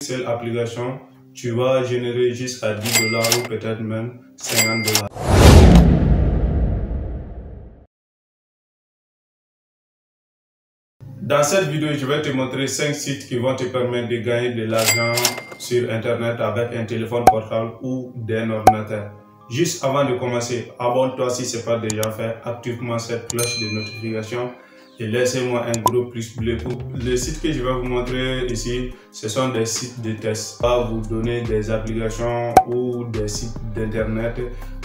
Seule application, tu vas générer jusqu'à $10 ou peut-être même $50. Dans cette vidéo, je vais te montrer 5 sites qui vont te permettre de gagner de l'argent sur Internet avec un téléphone portable ou d'un ordinateur. Juste avant de commencer, abonne-toi si ce n'est pas déjà fait, active-moi cette cloche de notification et laissez-moi un gros pouce bleu. Les sites que je vais vous montrer ici, ce sont des sites de test. Je vais vous donner des applications ou des sites d'internet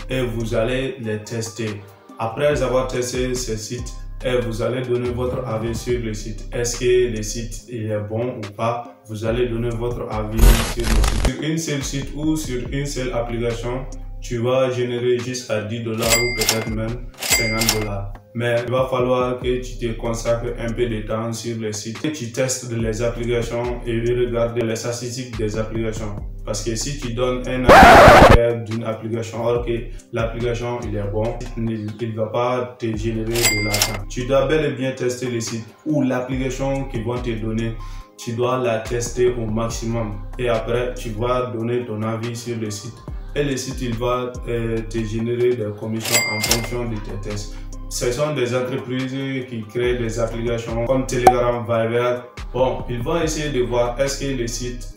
et vous allez les tester. Après avoir testé ces sites, et vous allez donner votre avis sur le site. Est-ce que le site est bon ou pas? Vous allez donner votre avis sur le site. Sur une seule site ou sur une seule application, tu vas générer jusqu'à $10 ou peut-être même $50. Mais il va falloir que tu te consacres un peu de temps sur le site, que tu testes les applications et regardes les statistiques des applications. Parce que si tu donnes un avis d'une application, alors que l'application il est bon, il ne va pas te générer de l'argent. Tu dois bel et bien tester le site ou l'application qu'ils vont te donner. Tu dois la tester au maximum et après tu vas donner ton avis sur le site. Et le site il va te générer des commissions en fonction de tes tests. Ce sont des entreprises qui créent des applications comme Telegram, Viber. Bon, ils vont essayer de voir est-ce que le site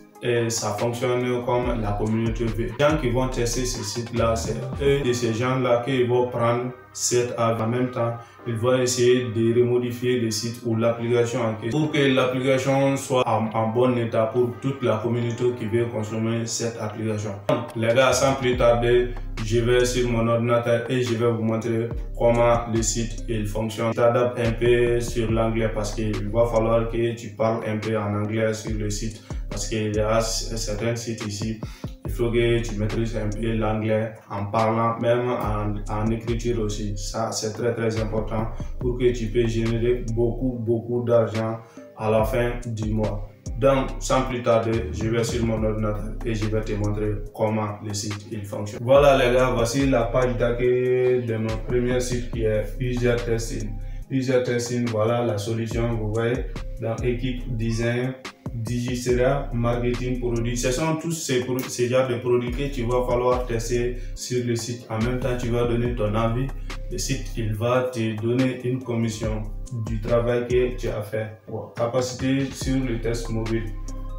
ça fonctionne comme la communauté veut. Les gens qui vont tester ce site-là, c'est eux de ces gens-là qui vont prendre cette avis. En même temps, ils vont essayer de remodifier le site ou l'application en question pour que l'application soit en bon état pour toute la communauté qui veut consommer cette application. Donc, les gars, sans plus tarder, je vais sur mon ordinateur et je vais vous montrer comment le site il fonctionne. T'adaptes un peu sur l'anglais parce qu'il va falloir que tu parles un peu en anglais sur le site. Parce qu'il y a certains sites ici, il faut que tu maîtrises un peu l'anglais en parlant, même en écriture aussi. Ça, c'est très important pour que tu puisses générer beaucoup d'argent à la fin du mois. Donc, sans plus tarder, je vais sur mon ordinateur et je vais te montrer comment le site il fonctionne. Voilà les gars, voici la page d'accueil de mon premier site qui est User Testing. User Testing, voilà la solution, vous voyez, dans équipe, design, Digicera, marketing, produits. Ce sont tous ces genres de produits que tu vas falloir tester sur le site. En même temps, tu vas donner ton avis. Le site, il va te donner une commission du travail que tu as fait. Capacité sur le test mobile.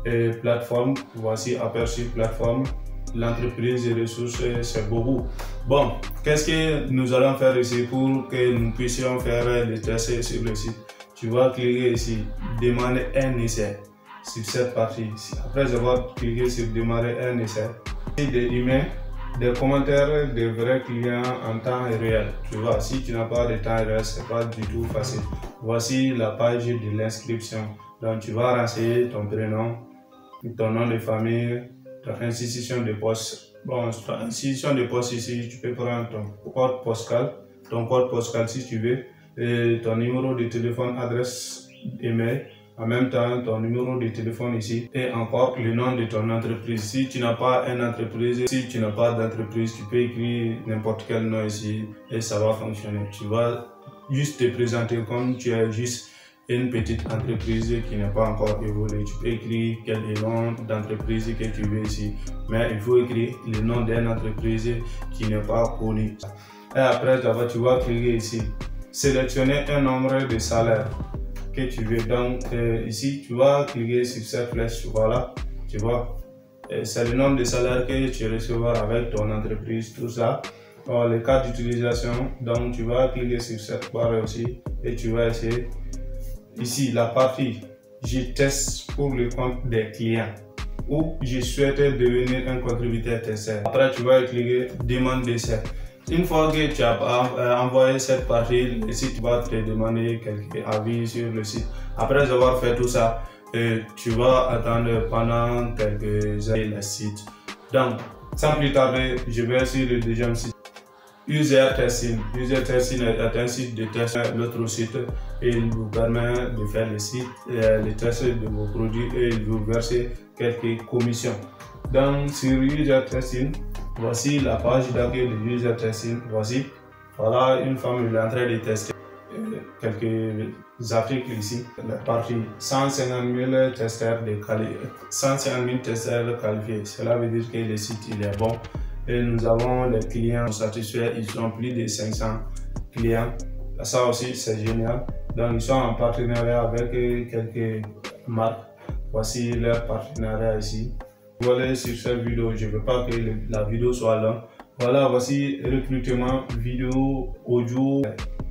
Et plateforme, voici aperçu plateforme. L'entreprise et ressources, c'est beaucoup. Bon, qu'est-ce que nous allons faire ici pour que nous puissions faire les tests sur le site? Tu vas cliquer ici, demander un essai. Sur cette partie, après avoir cliqué sur démarrer un essai, des emails, des commentaires de vrais clients en temps réel. Tu vois, si tu n'as pas de temps réel, c'est pas du tout facile. Voici la page de l'inscription. Donc tu vas renseigner ton prénom, ton nom de famille, ton institution de poste. Bon, ton institution de poste ici, tu peux prendre ton code postal si tu veux, et ton numéro de téléphone, adresse, email. En même temps, ton numéro de téléphone ici et encore le nom de ton entreprise. Si tu n'as pas une entreprise, si tu n'as pas d'entreprise, tu peux écrire n'importe quel nom ici et ça va fonctionner. Tu vas juste te présenter comme tu es juste une petite entreprise qui n'est pas encore évoluée. Tu peux écrire quel est le nom d'entreprise que tu veux ici, mais il faut écrire le nom d'une entreprise qui n'est pas connue. Et après, tu vas cliquer ici, sélectionner un nombre de salaires que tu veux. Donc ici tu vas cliquer sur cette flèche, voilà, tu vois, c'est le nombre de salaires que tu recevras avec ton entreprise, tout ça. Alors, les cas d'utilisation, donc tu vas cliquer sur cette barre aussi et tu vas essayer ici la partie je teste pour le compte des clients ou je souhaite devenir un contributeur testeur. Après tu vas cliquer demande d'essai. Une fois que tu as envoyé cette partie, le site va te demander quelques avis sur le site. Après avoir fait tout ça, tu vas attendre pendant quelques heures le site. Donc, sans plus tarder, je vais sur le deuxième site. User Testing. User Testing est un site de test, l'autre site, et il vous permet de faire les tests de vos produits et il vous verse quelques commissions. Donc, sur User Testing, voici la page d'accueil de User Testing. Voici, voilà une femme, elle est en train de tester quelques articles ici. La partie 150 000 testeurs qualifiés. Cela veut dire que le site il est bon. Et nous avons les clients satisfaits. Ils sont plus de 500 clients. Ça aussi, c'est génial. Donc, ils sont en partenariat avec quelques marques. Voici leur partenariat ici. Voilà sur cette vidéo. Je ne veux pas que la vidéo soit longue. Voilà, voici recrutement vidéo, audio,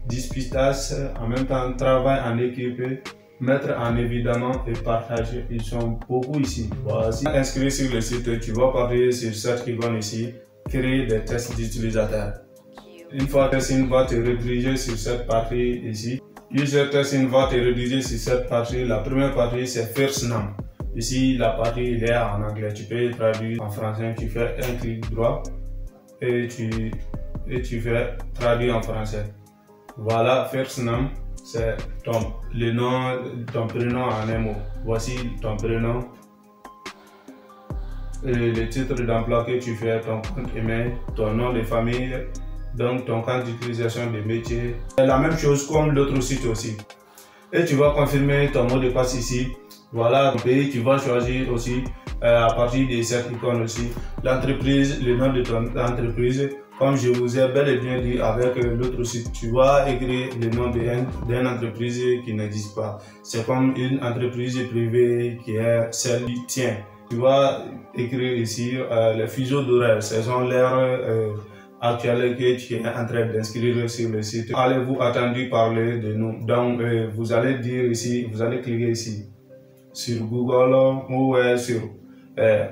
disputage, en même temps travail en équipe, mettre en évidemment et partager. Ils sont beaucoup ici. Voici, inscrit sur le site, tu vas partir sur cette icône ici, créer des tests d'utilisateurs. Une fois que testing va te rediriger sur cette partie ici. User testing va te rediriger sur cette partie. La première partie c'est first name. Ici la partie il est en anglais. Tu peux traduire en français. Tu fais un clic droit et tu fais traduire en français. Voilà, first name c'est le nom, ton prénom en un mot. Voici ton prénom. Et le titre d'emploi que tu fais, ton compte email, ton nom de famille, donc ton compte d'utilisation de métier. C'est la même chose comme l'autre site aussi. Et tu vas confirmer ton mot de passe ici. Voilà ton pays, tu vas choisir aussi à partir de cette icône aussi. L'entreprise, le nom de ton entreprise. Comme je vous ai bel et bien dit avec l'autre site, tu vas écrire le nom d'une entreprise qui n'existe pas. C'est comme une entreprise privée qui est celle du tien. Tu vas écrire ici les fuseaux d'horaire, ce sont l'heure actuelle que tu es en train d'inscrire sur le site. Allez-vous attendre parler de nous? Donc vous allez dire ici, vous allez cliquer ici sur Google ou sur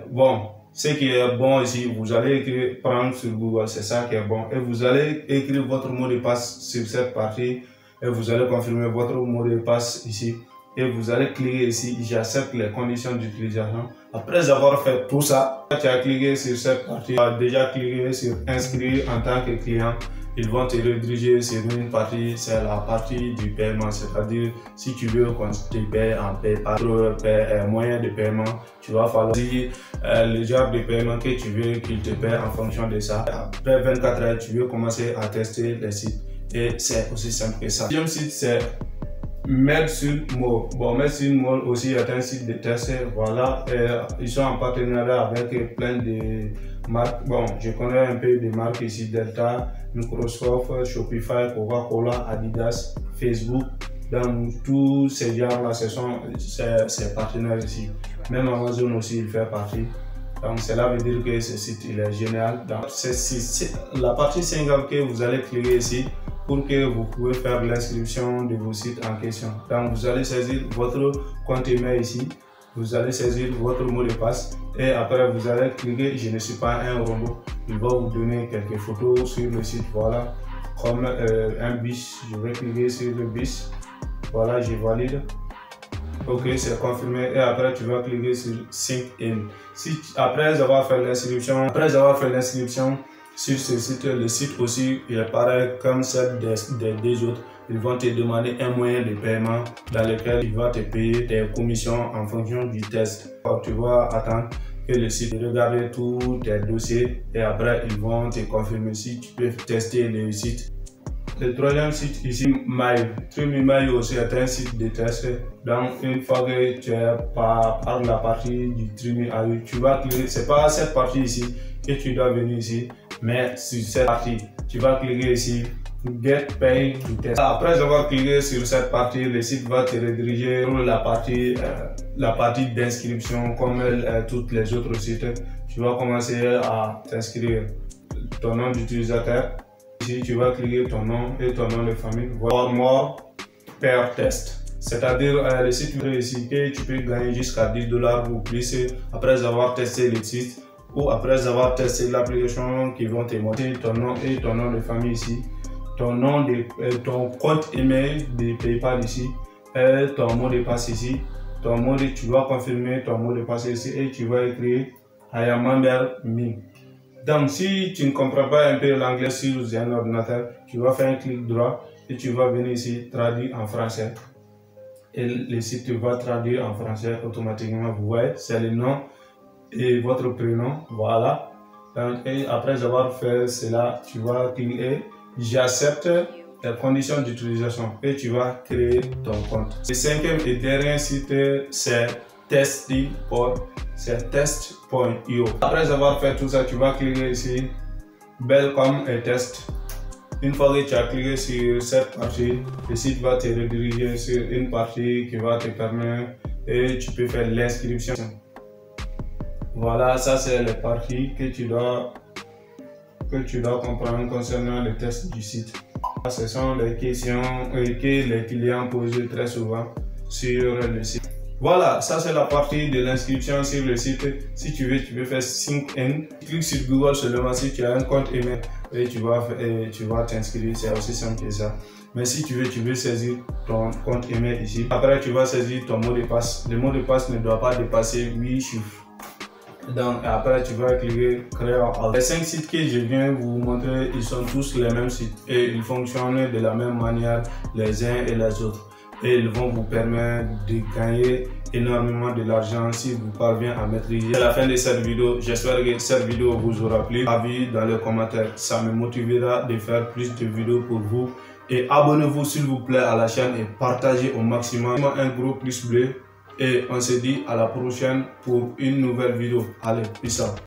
bon. Ce qui est bon ici, vous allez écrire prendre sur Google, c'est ça qui est bon. Et vous allez écrire votre mot de passe sur cette partie et vous allez confirmer votre mot de passe ici. Et vous allez cliquer ici, j'accepte les conditions d'utilisation. Après avoir fait tout ça, tu as cliqué sur cette partie, tu as déjà cliqué sur inscrire en tant que client. Ils vont te rediriger sur une partie, c'est la partie du paiement, c'est-à-dire si tu veux qu'on te paie en PayPal, moyen de paiement, tu vas falloir dire le genre de paiement que tu veux qu'il te paie en fonction de ça. Après 24 heures, tu veux commencer à tester les sites et c'est aussi simple que ça. Le deuxième site, c'est MedSunMall. Bon, MedSunMall aussi est un site de test. Voilà, ils sont en partenariat avec plein de marques. Bon, je connais un peu des marques ici, Delta, Microsoft, Shopify, Coca-Cola, Adidas, Facebook. Dans tous ces genres-là, ce sont ces partenaires ici. Même Amazon aussi, il fait partie. Donc cela veut dire que ce site il est génial. Donc c'est la partie 50 que vous allez cliquer ici pour que vous pouvez faire l'inscription de vos sites en question. Donc vous allez saisir votre compte email ici, vous allez saisir votre mot de passe et après vous allez cliquer je ne suis pas un robot. Il va vous donner quelques photos sur le site. Voilà, comme un bus, je vais cliquer sur le bus. Voilà, je valide. Ok, c'est confirmé et après tu vas cliquer sur Sync In. Si après avoir fait l'inscription, sur ce site, le site aussi il est pareil comme celle des autres. Ils vont te demander un moyen de paiement dans lequel il va te payer tes commissions en fonction du test. Alors, tu vas attendre que le site regarde tous tes dossiers et après ils vont te confirmer si tu peux tester le site. Le troisième site ici, TreeMe aussi est un site de test. Donc une fois que tu es par la partie du TreeMe, tu vas cliquer, c'est pas cette partie ici que tu dois venir ici, mais sur cette partie, tu vas cliquer ici, Get Pay to Test. Après avoir cliqué sur cette partie, le site va te rediriger sur la partie d'inscription comme toutes les autres sites. Tu vas commencer à t'inscrire ton nom d'utilisateur. Ici, tu vas cliquer ton nom et ton nom de famille. Voir more per test. C'est-à-dire le site ici que tu peux gagner jusqu'à $10 ou plus après avoir testé le site ou après avoir testé l'application qui vont te montrer ton nom et ton nom de famille ici. Ton nom de ton compte email de PayPal ici et ton mot de passe ici. Tu vas confirmer ton mot de passe ici et tu vas écrire I am member me. Donc, si tu ne comprends pas un peu l'anglais sur un ordinateur, tu vas faire un clic droit et tu vas venir ici traduire en français. Et le site va traduire en français automatiquement. Vous voyez, c'est le nom et votre prénom. Voilà. Donc, et après avoir fait cela, tu vas cliquer j'accepte les conditions d'utilisation et tu vas créer ton compte. Le cinquième et dernier site, c'est test.io. Après avoir fait tout ça, tu vas cliquer ici, Welcome et test. Une fois que tu as cliqué sur cette partie, le site va te rediriger sur une partie qui va te permettre et tu peux faire l'inscription. Voilà, ça c'est les parties que tu dois comprendre concernant le test du site. Ce sont les questions que les clients posent très souvent sur le site. Voilà, ça c'est la partie de l'inscription sur le site. Si tu veux, tu peux faire sign in. Clique sur Google seulement si tu as un compte email et tu vas t'inscrire. C'est aussi simple que ça. Mais si tu veux saisir ton compte email ici. Après, tu vas saisir ton mot de passe. Le mot de passe ne doit pas dépasser 8 chiffres. Donc après tu vas cliquer créer. Les 5 sites que je viens vous montrer, ils sont tous les mêmes sites et ils fonctionnent de la même manière les uns et les autres. Et ils vont vous permettre de gagner énormément de l'argent si vous parvenez à maîtriser. C'est la fin de cette vidéo. J'espère que cette vidéo vous aura plu. Avis dans les commentaires, ça me motivera de faire plus de vidéos pour vous. Et abonnez-vous s'il vous plaît à la chaîne et partagez au maximum. Un gros pouce bleu. Et on se dit à la prochaine pour une nouvelle vidéo. Allez, peace out.